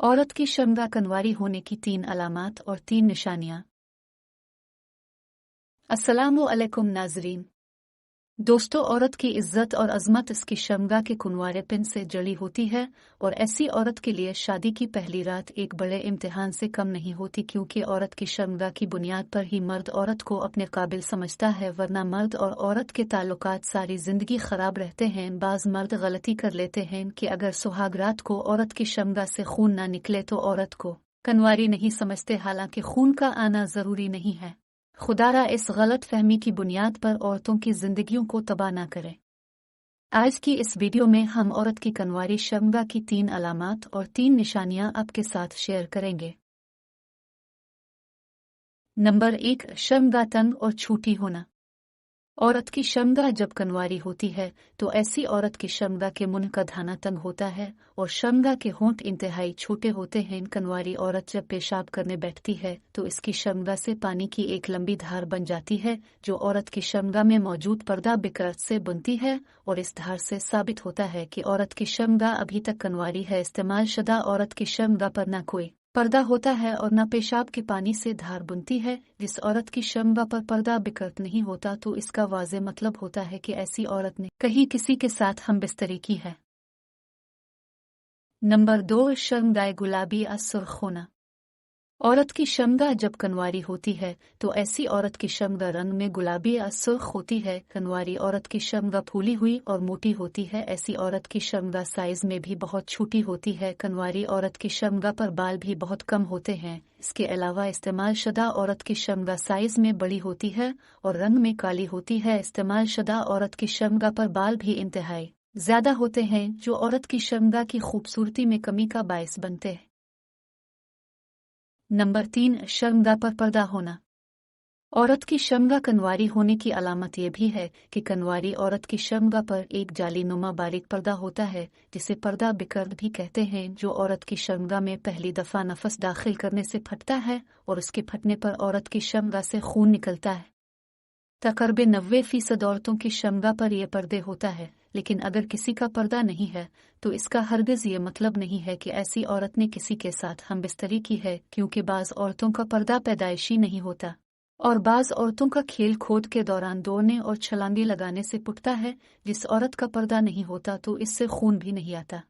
औरत की शर्मगाह कनवारी होने की 3 अलामात और 3 निशानियां। अस्सलामु अलैकुम नाजरीन। दोस्तों, औरत की इज्जत और अजमत इसकी शर्मगाह के कुंवारेपन से जुड़ी होती है और ऐसी औरत के लिए शादी की पहली रात एक बड़े इम्तिहान से कम नहीं होती, क्योंकि औरत की शर्मगाह की बुनियाद पर ही मर्द औरत को अपने काबिल समझता है, वरना मर्द और औरत के ताल्लुकात सारी जिंदगी खराब रहते हैं। बाज मर्द गलती कर लेते हैं कि अगर सुहाग रात को औरत की शर्मगाह से खून ना निकले तो औरत को कनवारी नहीं समझते, हालांकि खून का आना जरूरी नहीं है। खुदारा इस गलत फहमी की बुनियाद पर औरतों की जिंदगियों को तबाह ना करे। आज की इस वीडियो में हम औरत की कनवारी शर्मगाह की 3 अलामात और 3 निशानियां आपके साथ शेयर करेंगे। नंबर 1, शर्मगाह तंग और छूटी होना। औरत की शर्मगाह जब कनवारी होती है तो ऐसी औरत की शर्मगाह के मुंह का धाना तंग होता है और शर्मगाह के होंठ इंतहाई छोटे होते हैं। कनवारी औरत जब पेशाब करने बैठती है तो इसकी शर्मगाह से पानी की एक लंबी धार बन जाती है, जो औरत की शर्मगाह में मौजूद पर्दा बिकरत से बनती है, और इस धार से साबित होता है कि औरत की शर्मगाह अभी तक कनवारी है। इस्तेमाल शुदा औरत की शर्मगाह पर न कोई पर्दा होता है और न पेशाब के पानी से धार बुनती है। जिस औरत की शर्मगाह पर पर्दा बिकरत नहीं होता तो इसका वाज़े मतलब होता है कि ऐसी औरत ने कहीं किसी के साथ हमबिस्तरी की है। नंबर 2, शर्मगाह गुलाबी या सुर्ख होना। औरत की शर्मगाह जब कनवारी होती है तो ऐसी औरत की शर्मगाह रंग में गुलाबी या सुर्ख होती है। कनवारी औरत की शर्मगाह फूली हुई और मोटी होती है। ऐसी औरत की शर्मगाह साइज में भी बहुत छोटी होती है। कनवारी औरत की शर्मगाह पर बाल भी बहुत कम होते हैं। इसके अलावा इस्तेमाल शुदा औरत की शर्मगाह साइज में बड़ी होती है और रंग में काली होती है। इस्तेमाल शुदा औरत की शर्मगाह पर बाल भी इंतहाई ज्यादा होते हैं, जो औरत की शर्मगाह की खूबसूरती में कमी का बायस बनते हैं। नंबर 3, शर्मगाह पर पर्दा होना। औरत की शर्मगाह कनवारी होने की अलामत यह भी है कि कनवारी औरत की शर्मगाह पर एक जाली नुमा बारीक पर्दा होता है, जिसे पर्दा बिकर्द भी कहते हैं, जो औरत की शर्मगाह में पहली दफा नफस दाखिल करने से फटता है और उसके फटने पर औरत की शर्मगाह से खून निकलता है। तकरीबन 90% औरतों की शर्मगाह पर यह पर्दे होता है, लेकिन अगर किसी का पर्दा नहीं है तो इसका हरगिज ये मतलब नहीं है कि ऐसी औरत ने किसी के साथ हमबिस्तरी की है, क्योंकि बाज औरतों का पर्दा पैदाइशी नहीं होता और बाज औरतों का खेल कूद के दौरान दौड़ने और छलांगे लगाने से फुटता है। जिस औरत का पर्दा नहीं होता तो इससे खून भी नहीं आता।